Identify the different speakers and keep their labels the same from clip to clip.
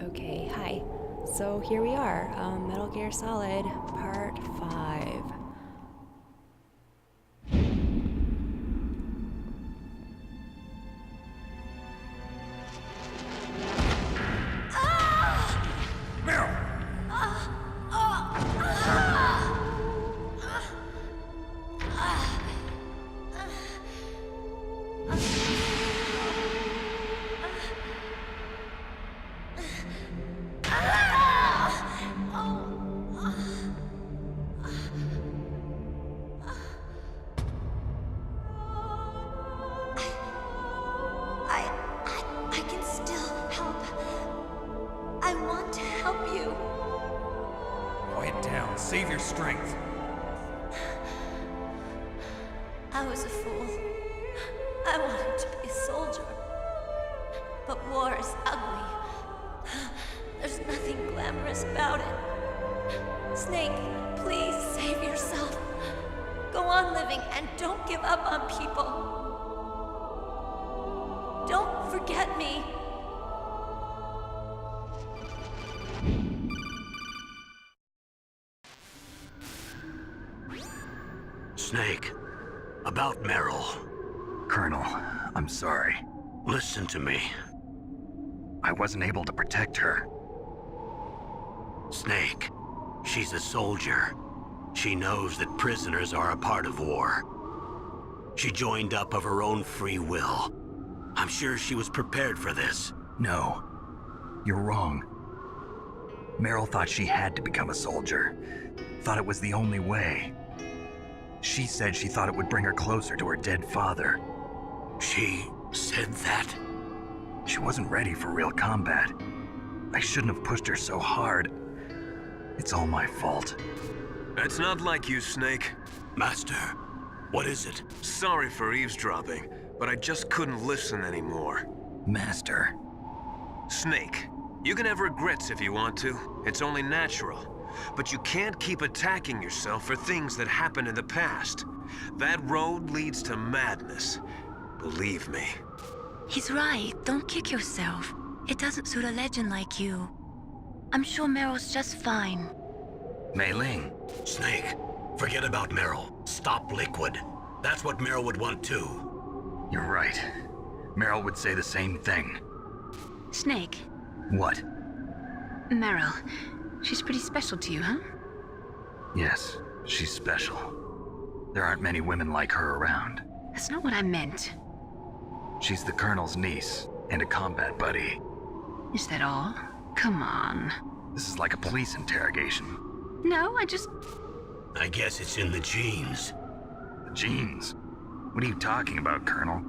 Speaker 1: Okay, hi. So here we are, Metal Gear Solid Part 5.
Speaker 2: I can still help. I want to help you.
Speaker 3: Quiet down. Save your strength.
Speaker 2: I was a fool. I wanted to be a soldier. But war is ugly. There's nothing glamorous about it. Snake, please save yourself. Go on living and don't give up on people. Don't forget me.
Speaker 4: Snake, about Meryl.
Speaker 5: Colonel, I'm sorry.
Speaker 4: Listen to me.
Speaker 5: I wasn't able to protect her.
Speaker 4: Snake, she's a soldier. She knows that prisoners are a part of war. She joined up of her own free will. I'm sure she was prepared for this.
Speaker 5: No, you're wrong. Meryl thought she had to become a soldier. Thought it was the only way. She said she thought it would bring her closer to her dead father.
Speaker 4: She said that?
Speaker 5: She wasn't ready for real combat. I shouldn't have pushed her so hard. It's all my fault.
Speaker 6: That's not like you, Snake.
Speaker 4: Master, what is it?
Speaker 6: Sorry for eavesdropping, but I just couldn't listen anymore.
Speaker 5: Master.
Speaker 6: Snake, you can have regrets if you want to. It's only natural. But you can't keep attacking yourself for things that happened in the past. That road leads to madness. Believe me.
Speaker 7: He's right. Don't kick yourself. It doesn't suit a legend like you. I'm sure Meryl's just fine.
Speaker 5: Mei Ling.
Speaker 4: Snake, forget about Meryl. Stop Liquid. That's what Meryl would want too.
Speaker 5: You're right. Meryl would say the same thing.
Speaker 7: Snake.
Speaker 5: What?
Speaker 7: Meryl. She's pretty special to you, huh?
Speaker 5: Yes, she's special. There aren't many women like her around.
Speaker 7: That's not what I meant.
Speaker 5: She's the Colonel's niece and a combat buddy.
Speaker 7: Is that all? Come on.
Speaker 5: This is like a police interrogation.
Speaker 7: No,
Speaker 4: I guess it's in the genes.
Speaker 5: Genes? What are you talking about, Colonel?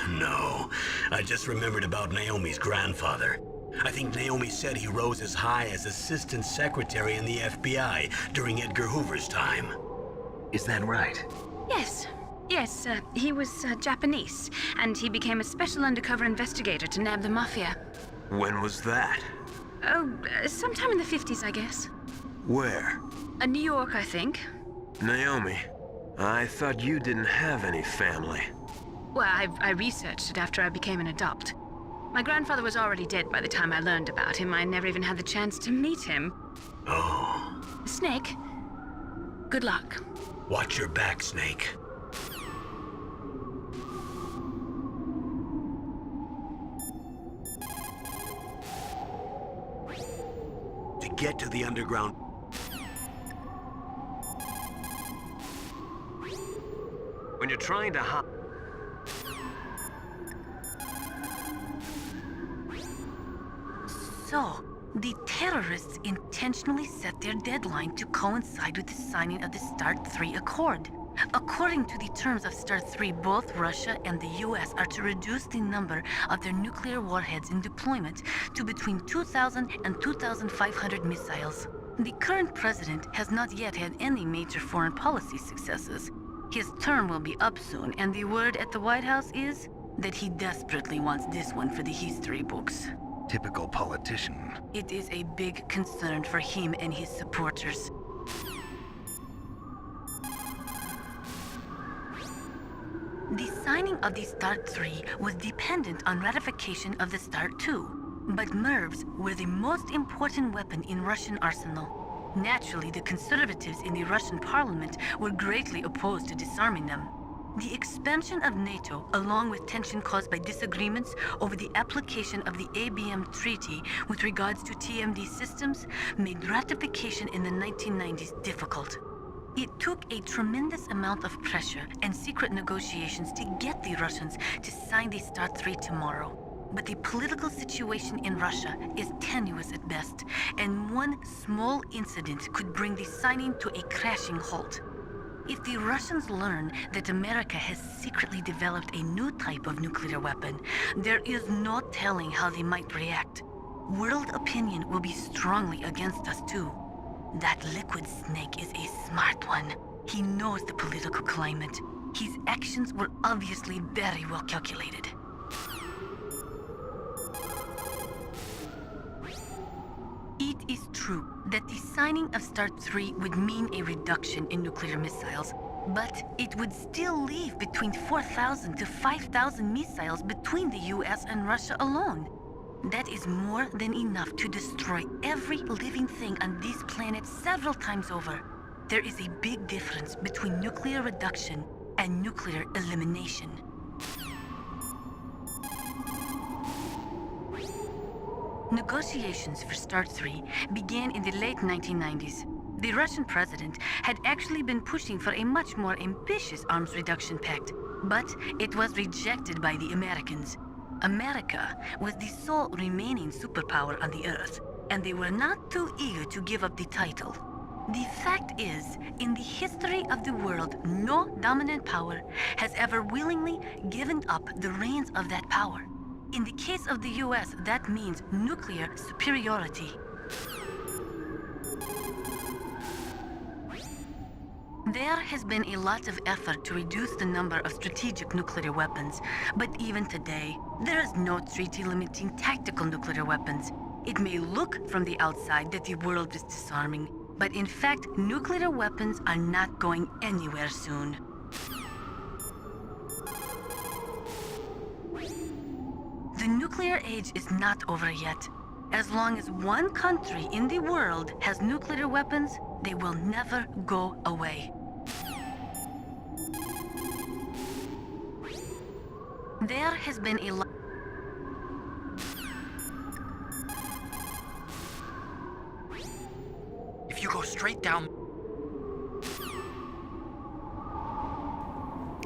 Speaker 4: No, I just remembered about Naomi's grandfather. I think Naomi said he rose as high as assistant secretary in the FBI during Edgar Hoover's time.
Speaker 5: Is that right?
Speaker 7: Yes. Yes, he was Japanese, and he became a special undercover investigator to nab the mafia.
Speaker 6: When was that?
Speaker 7: Oh, sometime in the 50s, I guess.
Speaker 6: Where?
Speaker 7: New York, I think.
Speaker 6: Naomi, I thought you didn't have any family.
Speaker 7: Well, I researched it after I became an adopt. My grandfather was already dead by the time I learned about him. I never even had the chance to meet him.
Speaker 4: Oh.
Speaker 7: Snake, good luck.
Speaker 4: Watch your back, Snake. To get to the underground...
Speaker 6: When you're trying to hide...
Speaker 8: So, the terrorists intentionally set their deadline to coincide with the signing of the START 3 Accord. According to the terms of START 3, both Russia and the US are to reduce the number of their nuclear warheads in deployment to between 2,000 and 2,500 missiles. The current president has not yet had any major foreign policy successes. His term will be up soon, and the word at the White House is that he desperately wants this one for the history books.
Speaker 5: Typical politician.
Speaker 8: It is a big concern for him and his supporters. The signing of the START 3 was dependent on ratification of the START 2. But MIRVs were the most important weapon in Russian arsenal. Naturally, the conservatives in the Russian parliament were greatly opposed to disarming them. The expansion of NATO, along with tension caused by disagreements over the application of the ABM Treaty with regards to TMD systems, made ratification in the 1990s difficult. It took a tremendous amount of pressure and secret negotiations to get the Russians to sign the START 3 tomorrow. But the political situation in Russia is tenuous at best, and one small incident could bring the signing to a crashing halt. If the Russians learn that America has secretly developed a new type of nuclear weapon, there is no telling how they might react. World opinion will be strongly against us too. That liquid snake is a smart one. He knows the political climate. His actions were obviously very well calculated. It is true that the signing of START 3 would mean a reduction in nuclear missiles, but it would still leave between 4,000 to 5,000 missiles between the US and Russia alone. That is more than enough to destroy every living thing on this planet several times over. There is a big difference between nuclear reduction and nuclear elimination. Negotiations for START 3 began in the late 1990s. The Russian president had actually been pushing for a much more ambitious arms reduction pact, but it was rejected by the Americans. America was the sole remaining superpower on the Earth, and they were not too eager to give up the title. The fact is, in the history of the world, no dominant power has ever willingly given up the reins of that power. In the case of the US, that means nuclear superiority. There has been a lot of effort to reduce the number of strategic nuclear weapons, but even today, there is no treaty limiting tactical nuclear weapons. It may look from the outside that the world is disarming, but in fact, nuclear weapons are not going anywhere soon. The nuclear age is not over yet. As long as one country in the world has nuclear weapons, they will never go away. There has been a lot.
Speaker 5: If you go straight down...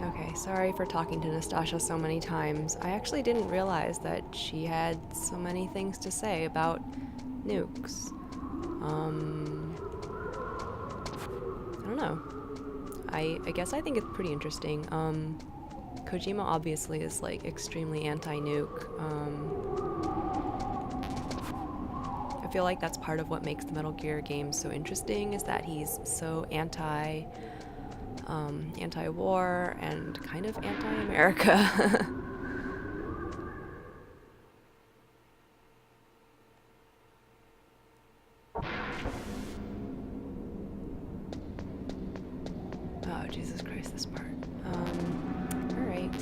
Speaker 1: Okay, sorry for talking to Nastasha so many times. I actually didn't realize that she had so many things to say about nukes. I don't know. I guess I think it's pretty interesting. Kojima obviously is like extremely anti-nuke. I feel like that's part of what makes the Metal Gear games so interesting, is that he's so anti-war and kind of anti-America. Oh, Jesus Christ, this part. Alright.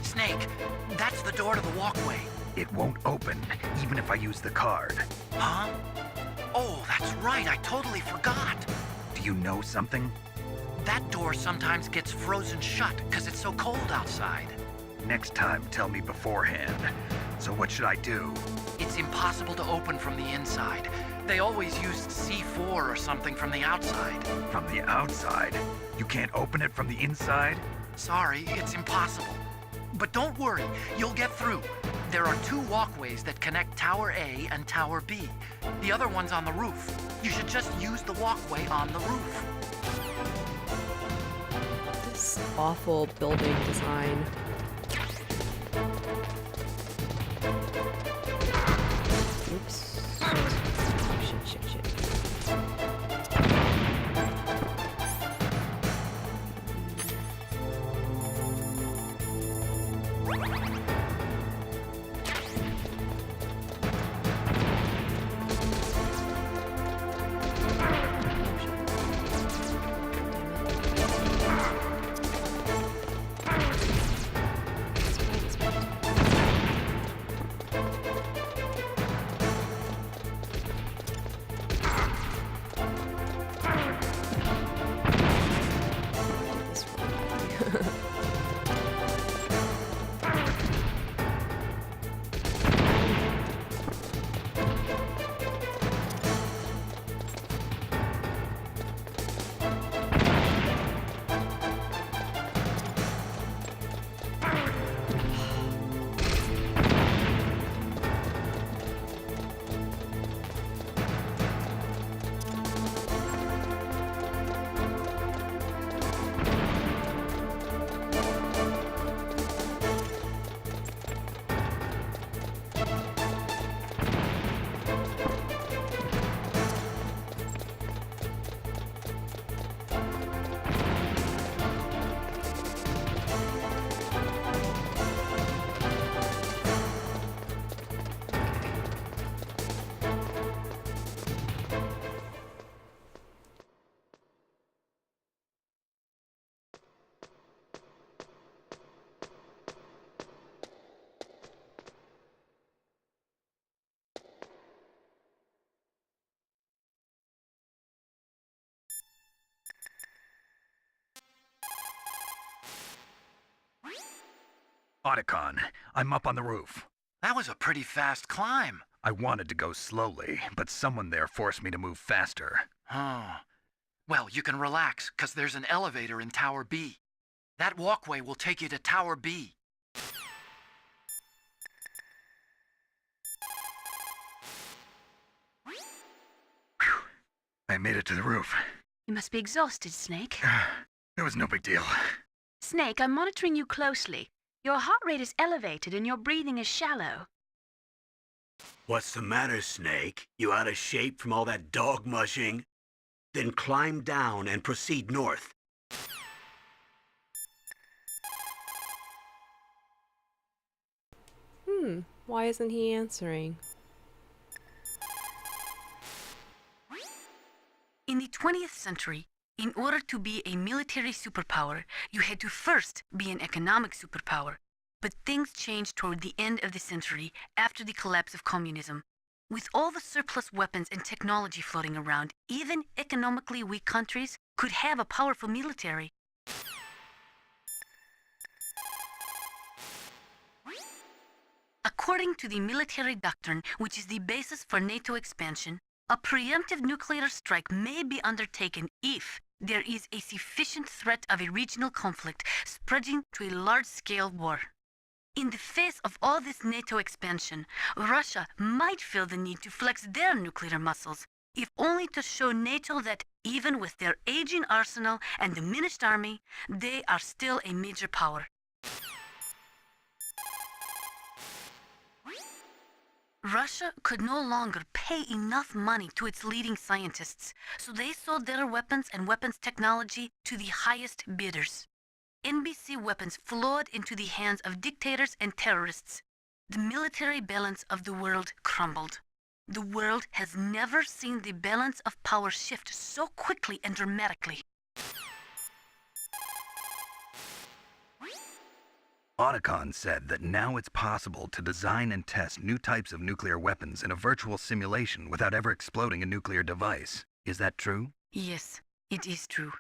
Speaker 5: Snake, that's the door to the walkway. It won't open, even if I use the card. Huh? Oh, that's right, I totally forgot. Do you know something? That door sometimes gets frozen shut because it's so cold outside. Next time, tell me beforehand. So what should I do? It's
Speaker 9: It's impossible to open from the inside. They always used C4 or something from the outside.
Speaker 5: From the outside? You can't open it from the inside?
Speaker 9: Sorry, it's impossible. But don't worry, you'll get through. There are 2 walkways that connect Tower A and Tower B. The other one's on the roof. You should just use the walkway on the roof.
Speaker 1: This awful building design. Oops. Shit.
Speaker 5: Otacon, I'm up on the roof.
Speaker 9: That was a pretty fast climb.
Speaker 5: I wanted to go slowly, but someone there forced me to move faster.
Speaker 9: Oh. Well, you can relax, 'cause there's an elevator in Tower B. That walkway will take you to Tower B.
Speaker 5: I made it to the roof.
Speaker 7: You must be exhausted, Snake.
Speaker 5: It was no big deal.
Speaker 7: Snake, I'm monitoring you closely. Your heart rate is elevated and your breathing is shallow.
Speaker 4: What's the matter, Snake? You out of shape from all that dog mushing? Then climb down and proceed north.
Speaker 1: Why isn't he answering?
Speaker 8: In the 20th century, in order to be a military superpower, you had to first be an economic superpower. But things changed toward the end of the century after the collapse of communism. With all the surplus weapons and technology floating around, even economically weak countries could have a powerful military. According to the military doctrine, which is the basis for NATO expansion, a preemptive nuclear strike may be undertaken if there is a sufficient threat of a regional conflict spreading to a large-scale war. In the face of all this NATO expansion, Russia might feel the need to flex their nuclear muscles, if only to show NATO that even with their aging arsenal and diminished army, they are still a major power. Russia could no longer pay enough money to its leading scientists, so they sold their weapons and weapons technology to the highest bidders. NBC weapons flowed into the hands of dictators and terrorists. The military balance of the world crumbled. The world has never seen the balance of power shift so quickly and dramatically.
Speaker 5: Otacon said that now it's possible to design and test new types of nuclear weapons in a virtual simulation without ever exploding a nuclear device. Is that true?
Speaker 8: Yes, it is true.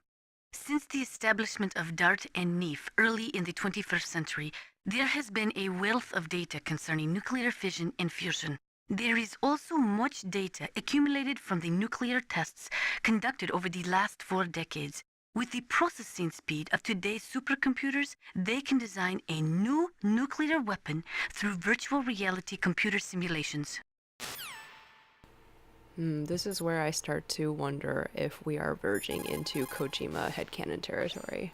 Speaker 8: Since the establishment of DART and NEEF early in the 21st century, there has been a wealth of data concerning nuclear fission and fusion. There is also much data accumulated from the nuclear tests conducted over the last 4 decades. With the processing speed of today's supercomputers, they can design a new nuclear weapon through virtual reality computer simulations.
Speaker 1: This is where I start to wonder if we are verging into Kojima headcanon territory.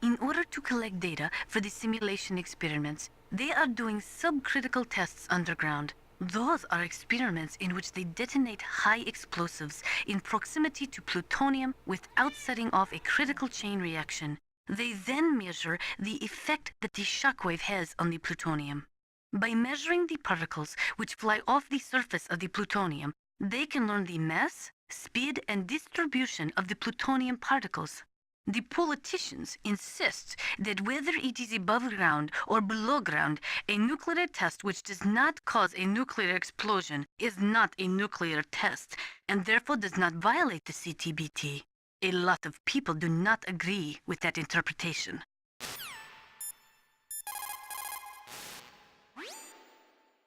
Speaker 8: In order to collect data for the simulation experiments, they are doing subcritical tests underground. Those are experiments in which they detonate high explosives in proximity to plutonium without setting off a critical chain reaction. They then measure the effect that the shockwave has on the plutonium. By measuring the particles which fly off the surface of the plutonium, they can learn the mass, speed, and distribution of the plutonium particles. The politicians insist that whether it is above ground or below ground, a nuclear test which does not cause a nuclear explosion is not a nuclear test, and therefore does not violate the CTBT. A lot of people do not agree with that interpretation.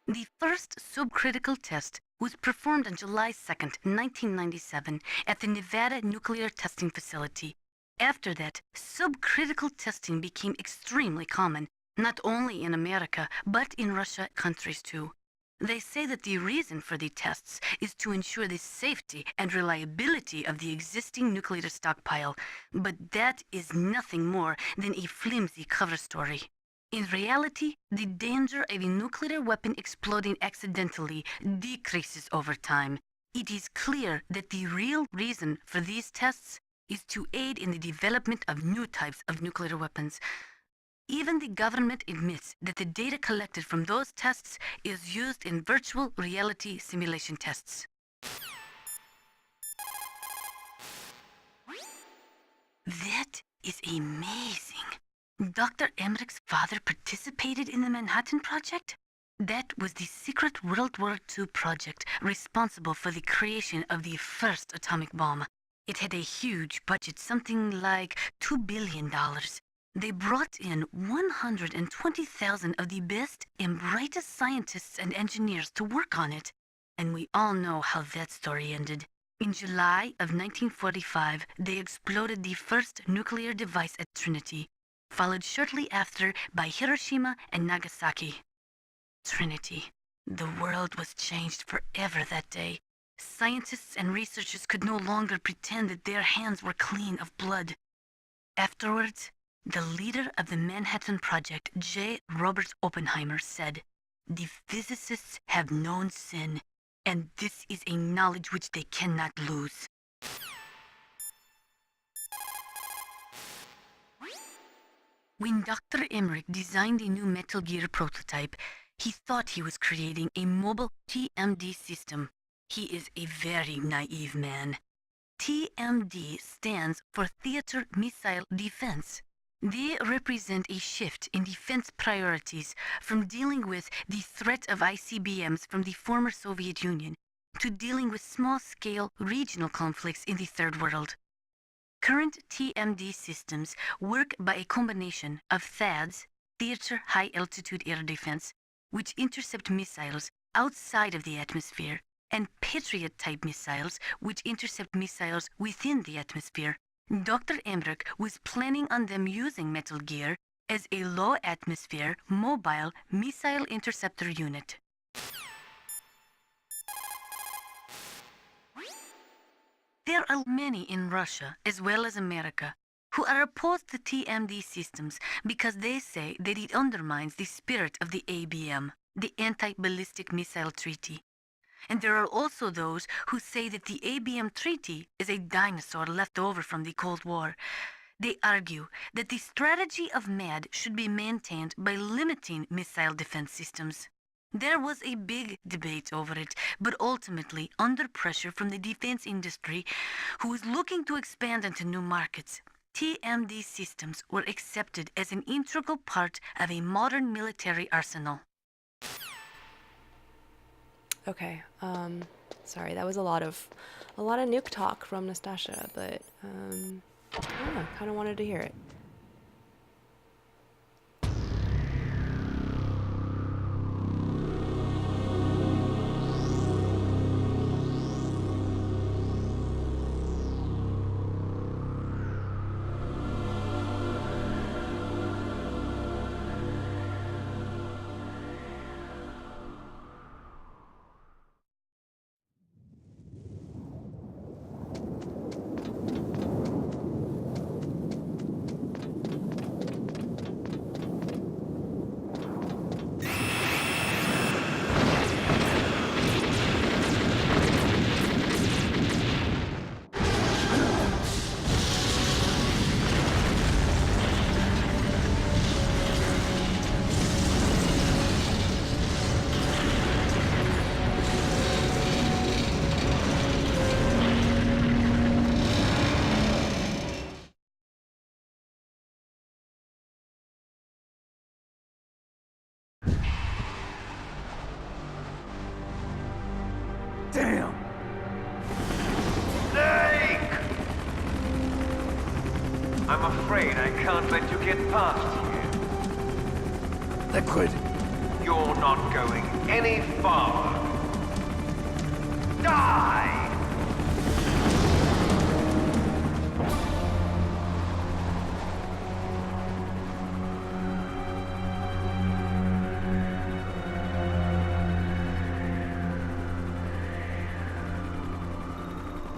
Speaker 8: The first subcritical test was performed on July 2nd, 1997, at the Nevada Nuclear Testing Facility. After that, subcritical testing became extremely common, not only in America, but in Russia countries too. They say that the reason for the tests is to ensure the safety and reliability of the existing nuclear stockpile, but that is nothing more than a flimsy cover story. In reality, the danger of a nuclear weapon exploding accidentally decreases over time. It is clear that the real reason for these tests is to aid in the development of new types of nuclear weapons. Even the government admits that the data collected from those tests is used in virtual reality simulation tests. That is amazing. Dr. Emmerich's father participated in the Manhattan Project? That was the secret World War II project responsible for the creation of the first atomic bomb. It had a huge budget, something like $2 billion. They brought in 120,000 of the best and brightest scientists and engineers to work on it. And we all know how that story ended. In July of 1945, they exploded the first nuclear device at Trinity, followed shortly after by Hiroshima and Nagasaki. Trinity. The world was changed forever that day. Scientists and researchers could no longer pretend that their hands were clean of blood. Afterwards, the leader of the Manhattan Project, J. Robert Oppenheimer, said, "The physicists have known sin, and this is a knowledge which they cannot lose." When Dr. Emmerich designed a new Metal Gear prototype, he thought he was creating a mobile TMD system. He is a very naive man. TMD stands for Theater Missile Defense. They represent a shift in defense priorities from dealing with the threat of ICBMs from the former Soviet Union to dealing with small-scale regional conflicts in the Third World. Current TMD systems work by a combination of THAADs, Theater High Altitude Air Defense, which intercept missiles outside of the atmosphere, and Patriot-type missiles, which intercept missiles within the atmosphere. Dr. Emmerich was planning on them using Metal Gear as a low-atmosphere, mobile missile interceptor unit. There are many in Russia, as well as America, who are opposed to TMD systems because they say that it undermines the spirit of the ABM, the Anti-Ballistic Missile Treaty. And there are also those who say that the ABM Treaty is a dinosaur left over from the Cold War. They argue that the strategy of MAD should be maintained by limiting missile defense systems. There was a big debate over it, but ultimately, under pressure from the defense industry, who was looking to expand into new markets, TMD systems were accepted as an integral part of a modern military arsenal.
Speaker 1: Okay, sorry, that was a lot of nuke talk from Nastasha, but I don't know, kind of wanted to hear it.
Speaker 3: Damn!
Speaker 6: Snake! I'm afraid I can't let you get past here.
Speaker 3: Liquid!
Speaker 6: You're not going any farther. Die!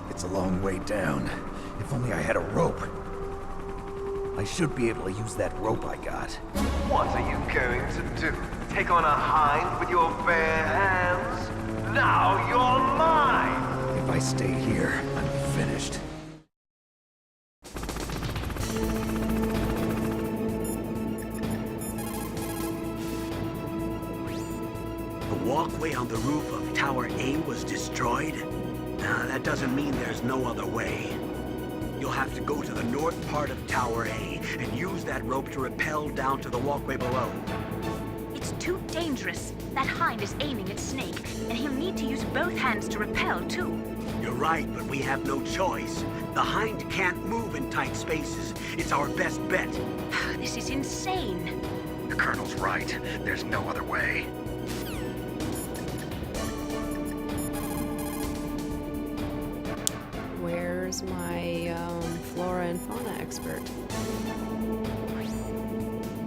Speaker 3: It's a long way down. If only I had a rope. I should be able to use that rope I got.
Speaker 6: What are you going to do? Take on a hind with your bare hands? Now you're mine!
Speaker 3: If I stay here, I'm finished.
Speaker 4: The walkway on the roof of Tower A was destroyed? That doesn't mean there's no other way. You'll have to go to the north part of Tower A and use that rope to rappel down to the walkway below.
Speaker 7: It's too dangerous. That hind is aiming at Snake, and he'll need to use both hands to repel, too.
Speaker 4: You're right, but we have no choice. The hind can't move in tight spaces. It's our best bet.
Speaker 7: This is insane.
Speaker 5: The Colonel's right. There's no other way.
Speaker 1: Where's my flora and fauna expert?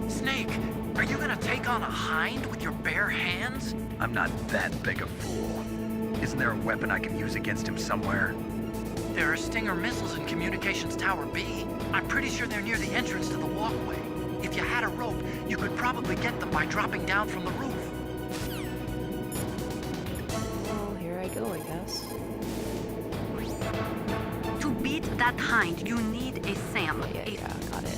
Speaker 9: Snake, are you gonna take on a hind with your bare hands?
Speaker 5: I'm not that big a fool. Isn't there a weapon I can use against him somewhere?
Speaker 9: There are Stinger missiles in Communications Tower B. I'm pretty sure they're near the entrance to the walkway. If you had a rope, you could probably get them by dropping down from the roof.
Speaker 1: Well, here I go, I guess.
Speaker 8: To beat that hind, you need a SAM.
Speaker 1: Yeah, got it.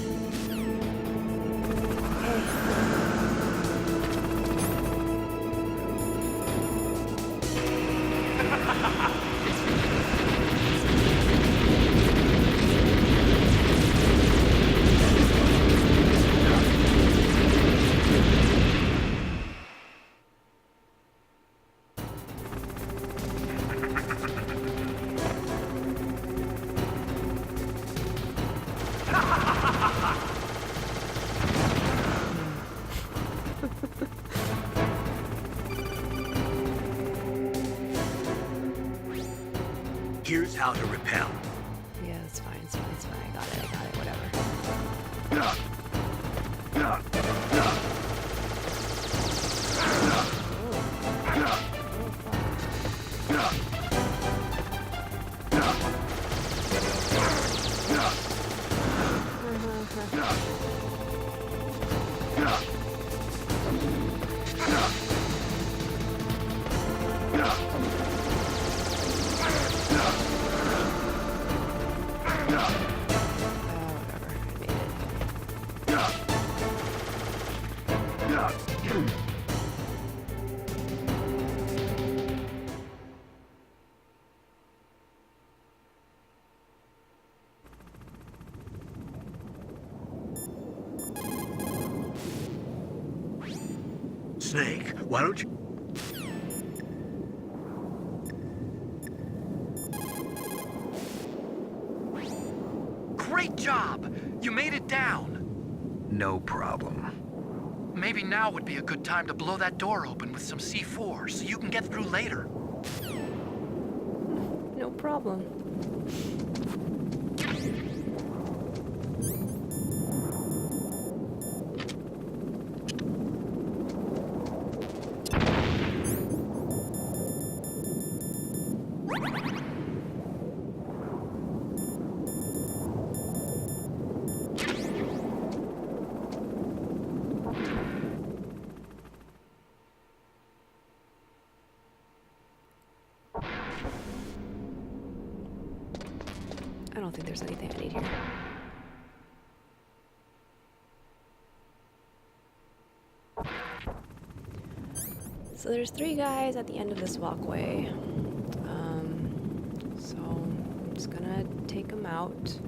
Speaker 4: Here's how to repel.
Speaker 1: Yeah, it's fine, it's fine, it's fine. I got it, whatever.
Speaker 4: Snake, why don't you...
Speaker 9: Great job! You made it down.
Speaker 5: No problem.
Speaker 9: Maybe now would be a good time to blow that door open with some C4 so you can get through later.
Speaker 1: No problem. I don't think there's anything I need here. So there's 3 guys at the end of this walkway. So I'm just gonna take them out.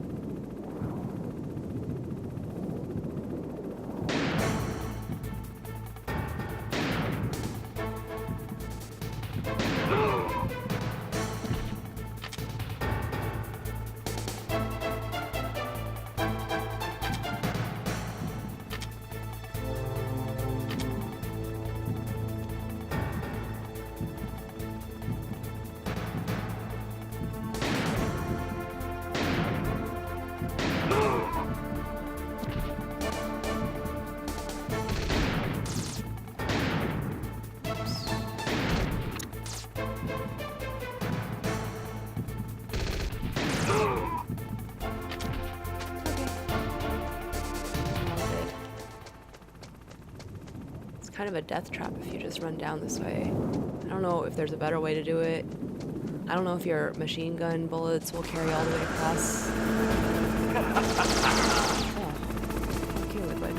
Speaker 1: kind of a death trap if you just run down this way. I don't know if there's a better way to do it. I don't know if your machine gun bullets will carry all the way across. Oh. Okay, Liquid.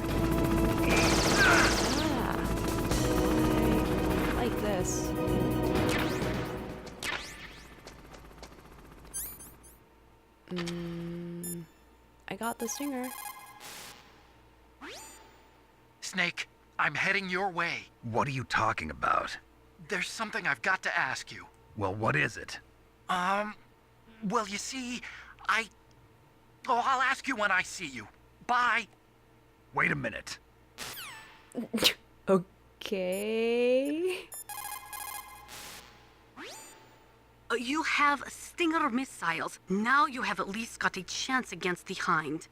Speaker 1: Ah. I like this. I got the stinger.
Speaker 9: Snake, I'm heading your way.
Speaker 5: What are you talking about?
Speaker 9: There's something I've got to ask you.
Speaker 5: Well, what is it?
Speaker 9: Well, you see, Oh, I'll ask you when I see you. Bye.
Speaker 5: Wait a minute.
Speaker 1: Okay.
Speaker 8: You have Stinger missiles. Now you have at least got a chance against the Hind.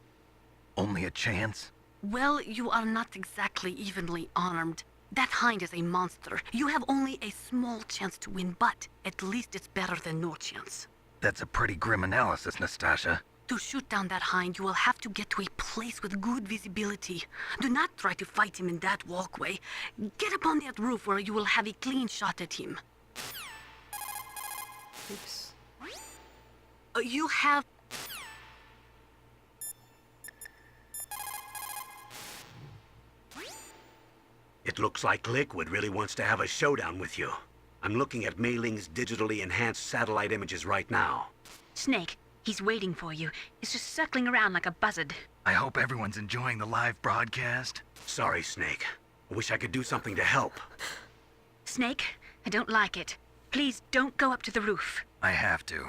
Speaker 5: Only a chance?
Speaker 8: Well, you are not exactly evenly armed. That Hind is a monster. You have only a small chance to win, but at least it's better than no chance.
Speaker 5: That's a pretty grim analysis, Nastasha.
Speaker 8: To shoot down that Hind, you will have to get to a place with good visibility. Do not try to fight him in that walkway. Get up on that roof where you will have a clean shot at him.
Speaker 1: Oops.
Speaker 8: You have...
Speaker 4: It looks like Liquid really wants to have a showdown with you. I'm looking at Mei Ling's digitally enhanced satellite images right now.
Speaker 7: Snake, he's waiting for you. He's just circling around like a buzzard.
Speaker 5: I hope everyone's enjoying the live broadcast.
Speaker 4: Sorry, Snake. I wish I could do something to help.
Speaker 7: Snake, I don't like it. Please don't go up to the roof.
Speaker 5: I have to.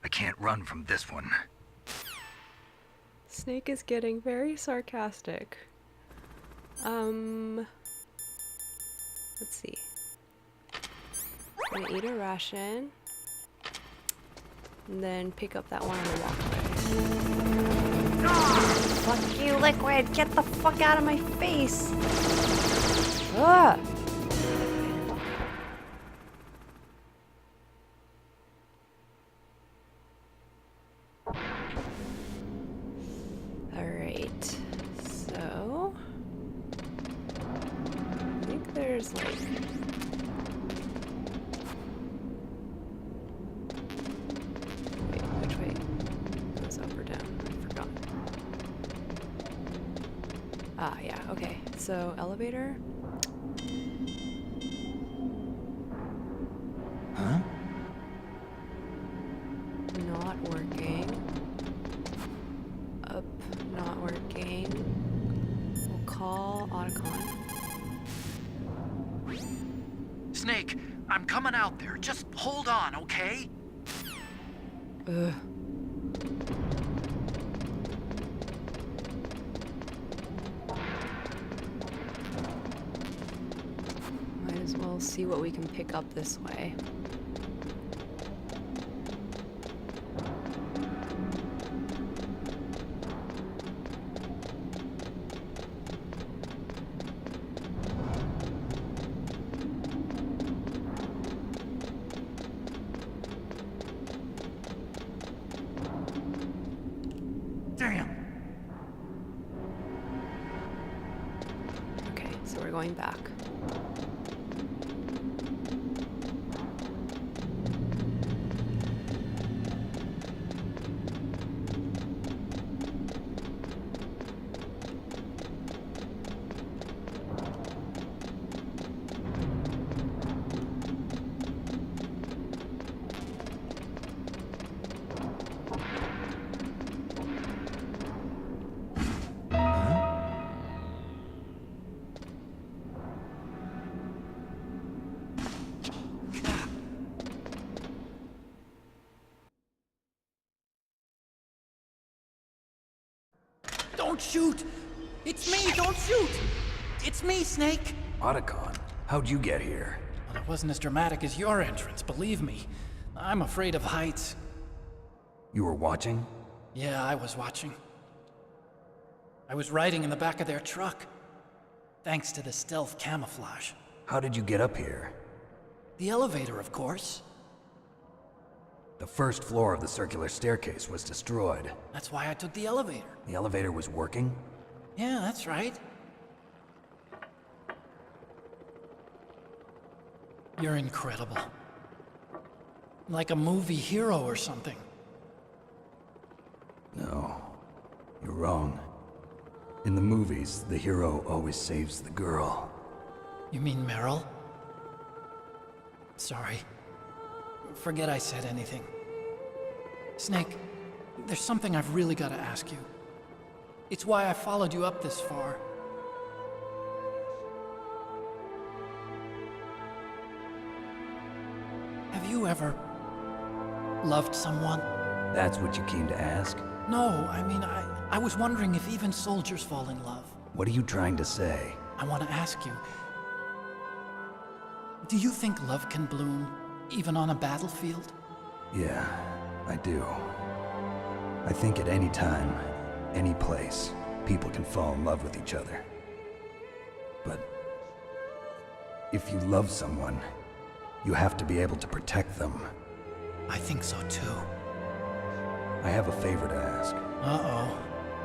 Speaker 5: I can't run from this one.
Speaker 1: Snake is getting very sarcastic. Let's see. I'm gonna eat a ration. And then pick up that one on the walkway. Fuck you, Liquid! Get the fuck out of my face! Ah! Alright, so I think there's like wait, which way? Goes up or down? I forgot. Ah, yeah, okay. So elevator.
Speaker 3: Huh?
Speaker 1: Not working. Up, not working. We'll call Otacon.
Speaker 9: Snake, I'm coming out there. Just hold on, okay?
Speaker 1: Ugh. Might as well see what we can pick up this way.
Speaker 3: Damn.
Speaker 1: Okay, so we're going back.
Speaker 10: Don't shoot! It's me, don't shoot! It's me, Snake!
Speaker 3: Otacon, how'd you get here?
Speaker 10: Well, it wasn't as dramatic as your entrance, believe me. I'm afraid of heights.
Speaker 3: You were watching?
Speaker 10: Yeah, I was watching. I was riding in the back of their truck. Thanks to the stealth camouflage.
Speaker 3: How did you get up here?
Speaker 10: The elevator, of course.
Speaker 3: The first floor of the circular staircase was destroyed.
Speaker 10: That's why I took the elevator.
Speaker 3: The elevator was working?
Speaker 10: Yeah, that's right. You're incredible. Like a movie hero or something.
Speaker 3: No, you're wrong. In the movies, the hero always saves the girl.
Speaker 10: You mean Meryl? Sorry. Forget I said anything. Snake, there's something I've really got to ask you. It's why I followed you up this far. Have you ever loved someone?
Speaker 3: That's what you came to ask?
Speaker 10: No, I mean, I was wondering if even soldiers fall in love.
Speaker 3: What are you trying to say?
Speaker 10: I want to ask you, do you think love can bloom even on a battlefield?
Speaker 3: Yeah, I do. I think at any time, any place, people can fall in love with each other. But if you love someone, you have to be able to protect them.
Speaker 10: I think so too.
Speaker 3: I have a favor to ask.
Speaker 10: Uh-oh.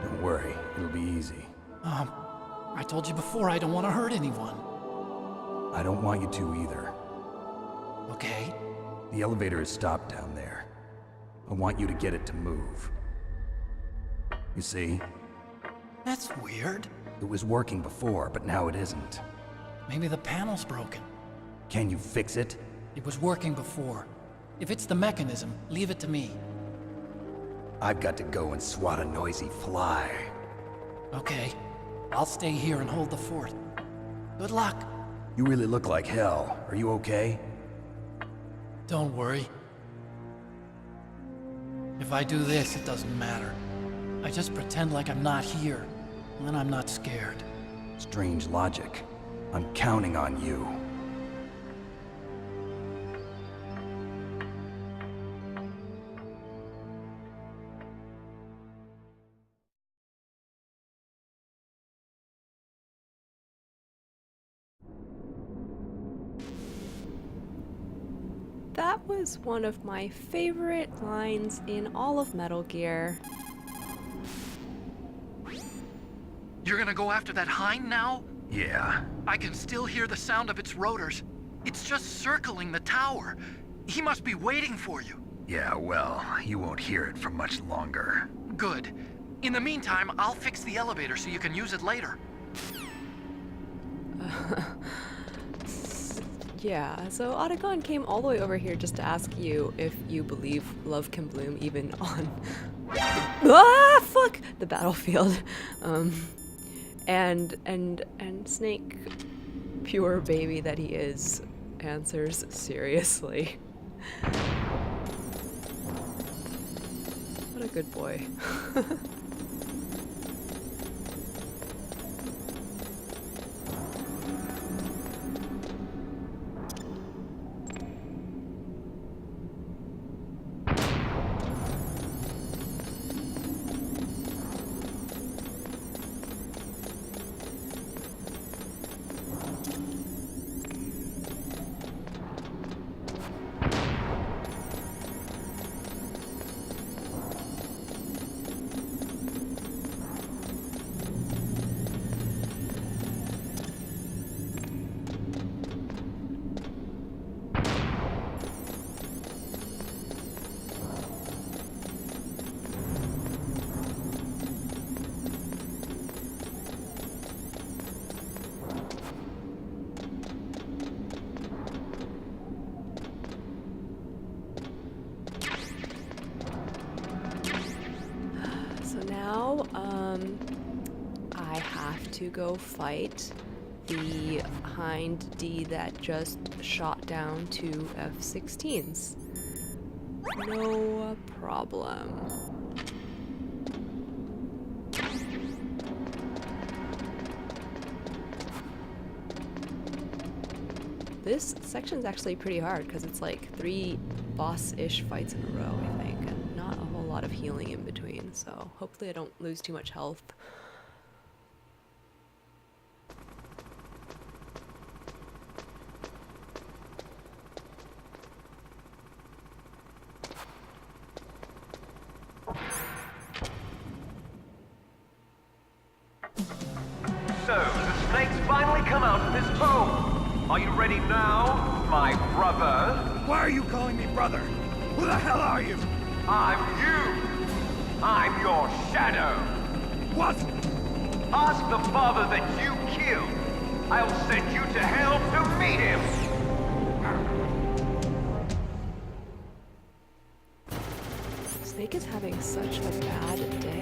Speaker 3: Don't worry, it'll be easy.
Speaker 10: I told you before I don't want to hurt anyone.
Speaker 3: I don't want you to either.
Speaker 10: Okay.
Speaker 3: The elevator is stopped down there. I want you to get it to move. You see?
Speaker 10: That's weird.
Speaker 3: It was working before, but now it isn't.
Speaker 10: Maybe the panel's broken.
Speaker 3: Can you fix it?
Speaker 10: It was working before. If it's the mechanism, leave it to me.
Speaker 3: I've got to go and swat a noisy fly.
Speaker 10: Okay. I'll stay here and hold the fort. Good luck.
Speaker 3: You really look like hell. Are you okay?
Speaker 10: Don't worry. If I do this, it doesn't matter. I just pretend like I'm not here, and then I'm not scared.
Speaker 3: Strange logic. I'm counting on you.
Speaker 1: That was one of my favorite lines in all of Metal Gear.
Speaker 9: You're gonna go after that Hind now?
Speaker 5: Yeah.
Speaker 9: I can still hear the sound of its rotors. It's just circling the tower. He must be waiting for you.
Speaker 5: Yeah, well, you won't hear it for much longer.
Speaker 9: Good. In the meantime, I'll fix the elevator so you can use it later.
Speaker 1: Yeah, so Otacon came all the way over here just to ask you if you believe love can bloom even on the battlefield. And Snake, pure baby that he is, answers seriously. What a good boy. I have to go fight the Hind-D that just shot down two F-16s. No problem. This section's actually pretty hard because it's like 3 boss-ish fights in a row, I think, and not a whole lot of healing in between, so hopefully I don't lose too much health.
Speaker 11: So, the snake's finally come out of this hole. Are you ready now, my brother. Who the hell are you?
Speaker 12: I'm you. I'm your shadow.
Speaker 11: What?
Speaker 12: Ask the father that you killed. I'll send you to hell to meet him.
Speaker 1: Snake is having such a bad day.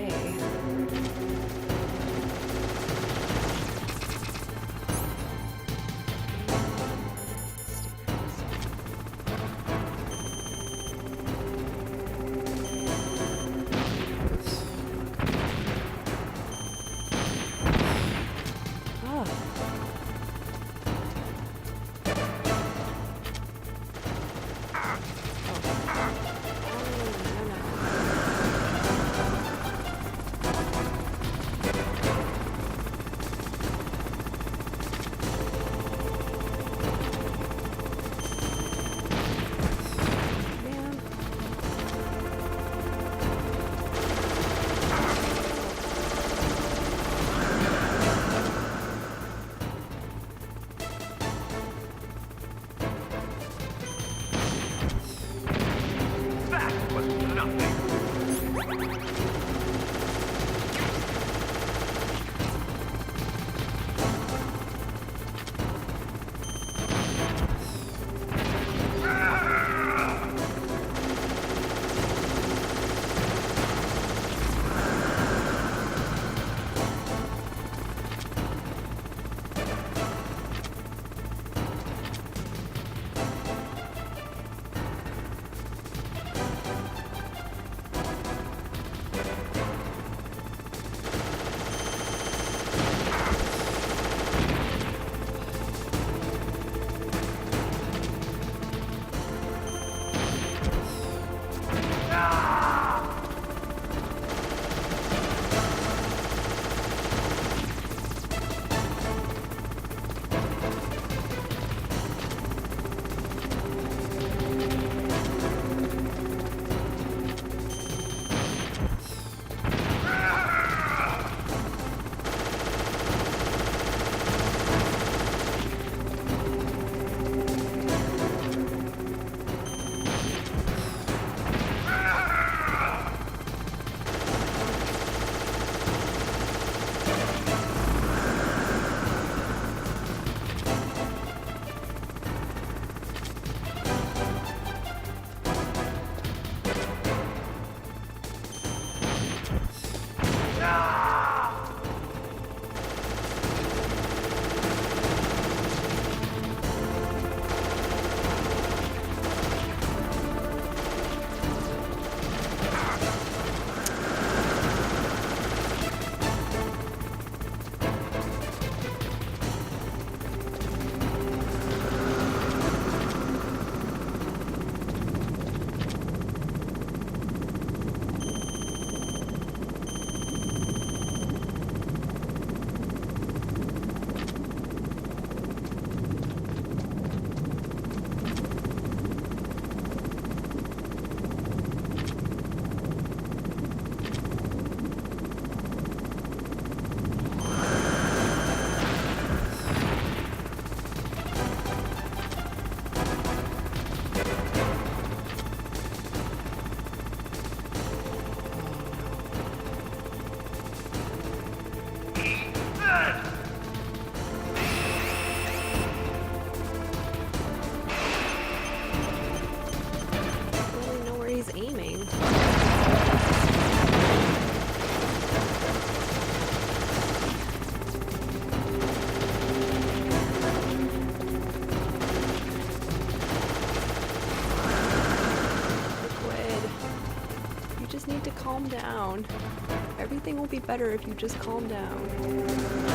Speaker 1: calm down. Everything will be better if you just calm down.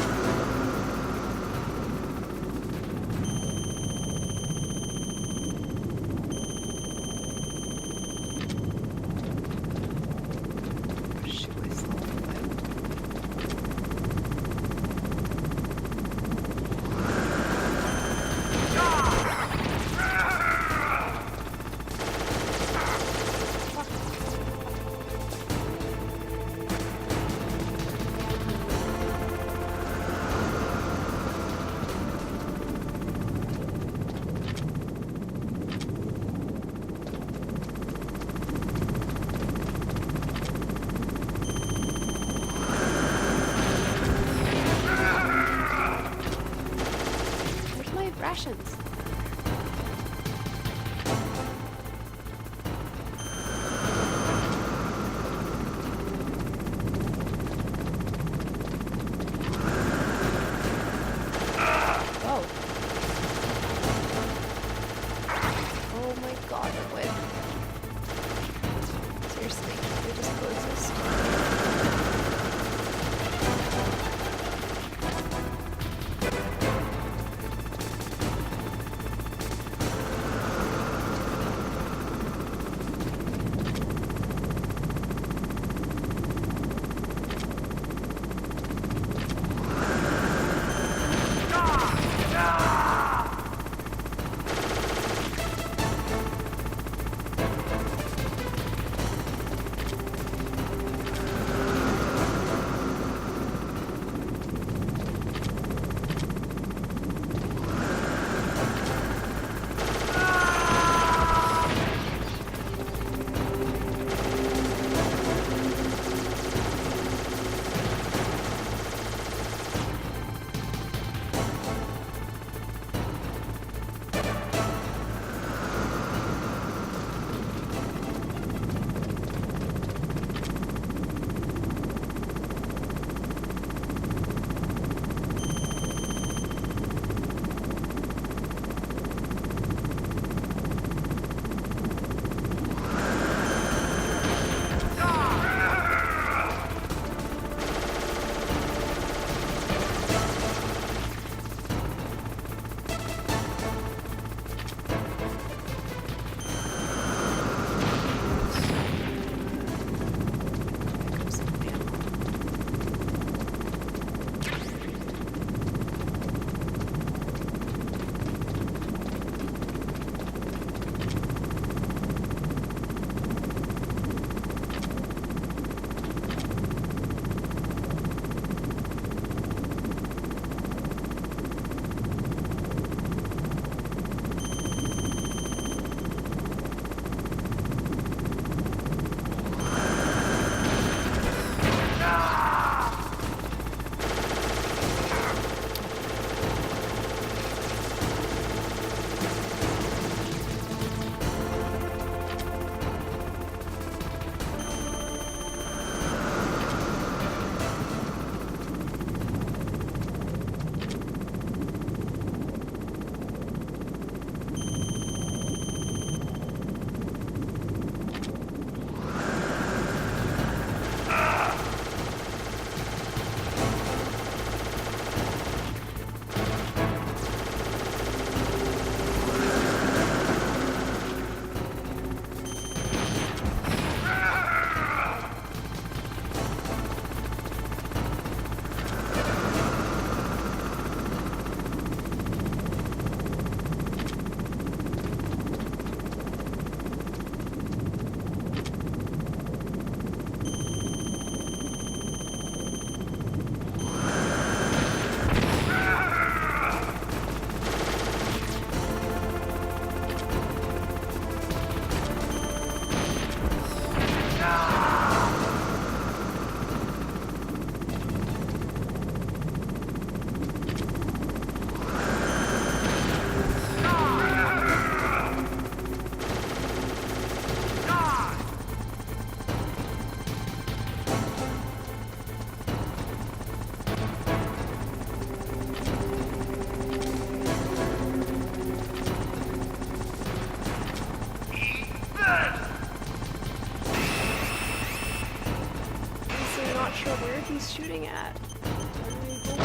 Speaker 1: sure where he's shooting at. I hope he doesn't hit me.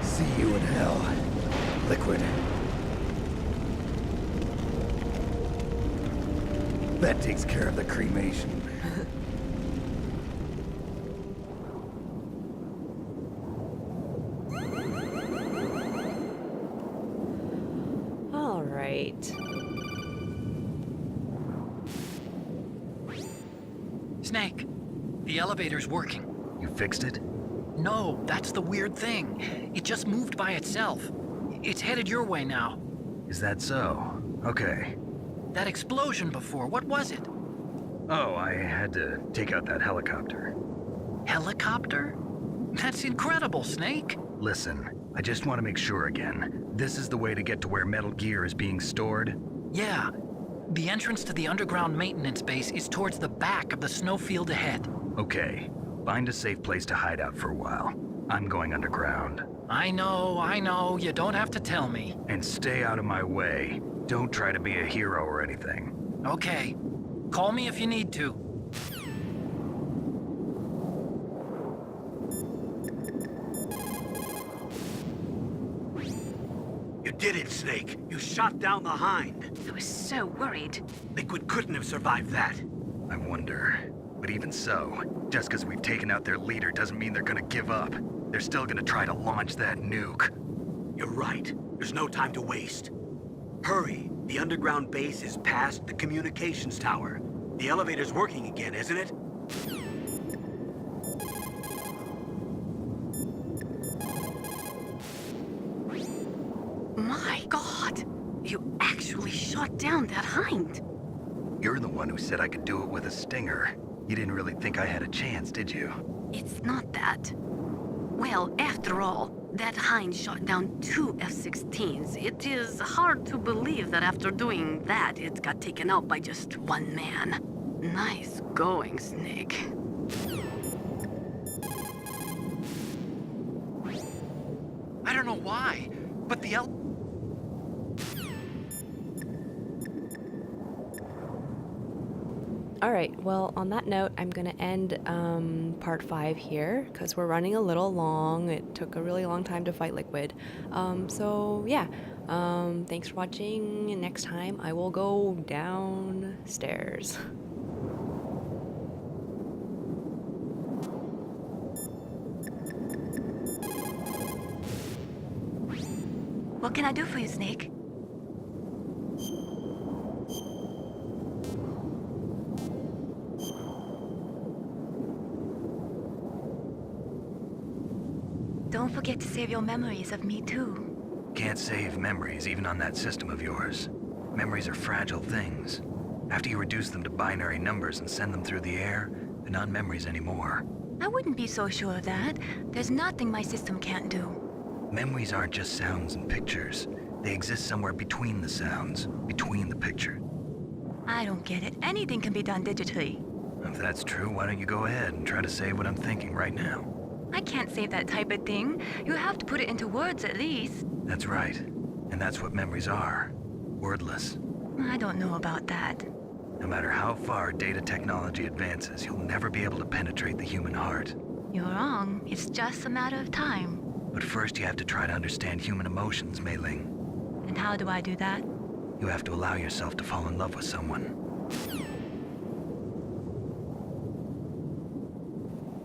Speaker 3: See you in hell, Liquid. That takes care of the cremation.
Speaker 1: All right.
Speaker 10: Snake, the elevator's working.
Speaker 5: You fixed it?
Speaker 10: No, that's the weird thing. It just moved by itself. It's headed your way now.
Speaker 5: Is that so? Okay.
Speaker 10: That explosion before, what was it?
Speaker 5: Oh, I had to take out that helicopter.
Speaker 10: Helicopter? That's incredible, Snake.
Speaker 5: Listen, I just want to make sure again. This is the way to get to where Metal Gear is being stored?
Speaker 10: Yeah. The entrance to the underground maintenance base is towards the back of the snowfield ahead.
Speaker 5: Okay. Find a safe place to hide out for a while. I'm going underground.
Speaker 10: I know. You don't have to tell me.
Speaker 5: And stay out of my way. Don't try to be a hero or anything.
Speaker 10: Okay. Call me if you need to.
Speaker 4: You did it, Snake. You shot down the Hind.
Speaker 7: I was so worried.
Speaker 4: Liquid couldn't have survived that.
Speaker 5: I wonder. But even so, just because we've taken out their leader doesn't mean they're gonna give up. They're still gonna try to launch that nuke.
Speaker 4: You're right. There's no time to waste. Hurry. The underground base is past the communications tower. The elevator's working again, isn't it?
Speaker 8: My God! You actually shot down that Hind!
Speaker 5: You're the one who said I could do it with a stinger. You didn't really think I had a chance, did you?
Speaker 8: It's not that. Well, after all, that Hind shot down 2 F-16s. It is hard to believe that after doing that, it got taken out by just one man. Nice going, Snake.
Speaker 9: I don't know why, but the
Speaker 1: Alright, well, on that note, I'm going to end part 5 here, because we're running a little long. It took a really long time to fight Liquid. So, yeah. Thanks for watching, and next time I will go downstairs.
Speaker 2: What can I do for you, Snake? Don't forget to save your memories of me, too.
Speaker 5: Can't save memories even on that system of yours. Memories are fragile things. After you reduce them to binary numbers and send them through the air, they're not memories anymore.
Speaker 2: I wouldn't be so sure of that. There's nothing my system can't do.
Speaker 5: Memories aren't just sounds and pictures. They exist somewhere between the sounds, between the picture.
Speaker 2: I don't get it. Anything can be done digitally.
Speaker 5: If that's true, why don't you go ahead and try to say what I'm thinking right now?
Speaker 2: I can't save that type of thing. You have to put it into words at least.
Speaker 5: That's right. And that's what memories are. Wordless.
Speaker 2: I don't know about that.
Speaker 5: No matter how far data technology advances, you'll never be able to penetrate the human heart.
Speaker 2: You're wrong. It's just a matter of time.
Speaker 5: But first you have to try to understand human emotions, Mei Ling.
Speaker 2: And how do I do that?
Speaker 5: You have to allow yourself to fall in love with someone.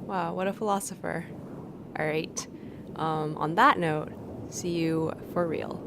Speaker 1: Wow, what a philosopher. Alright, on that note, see you for real.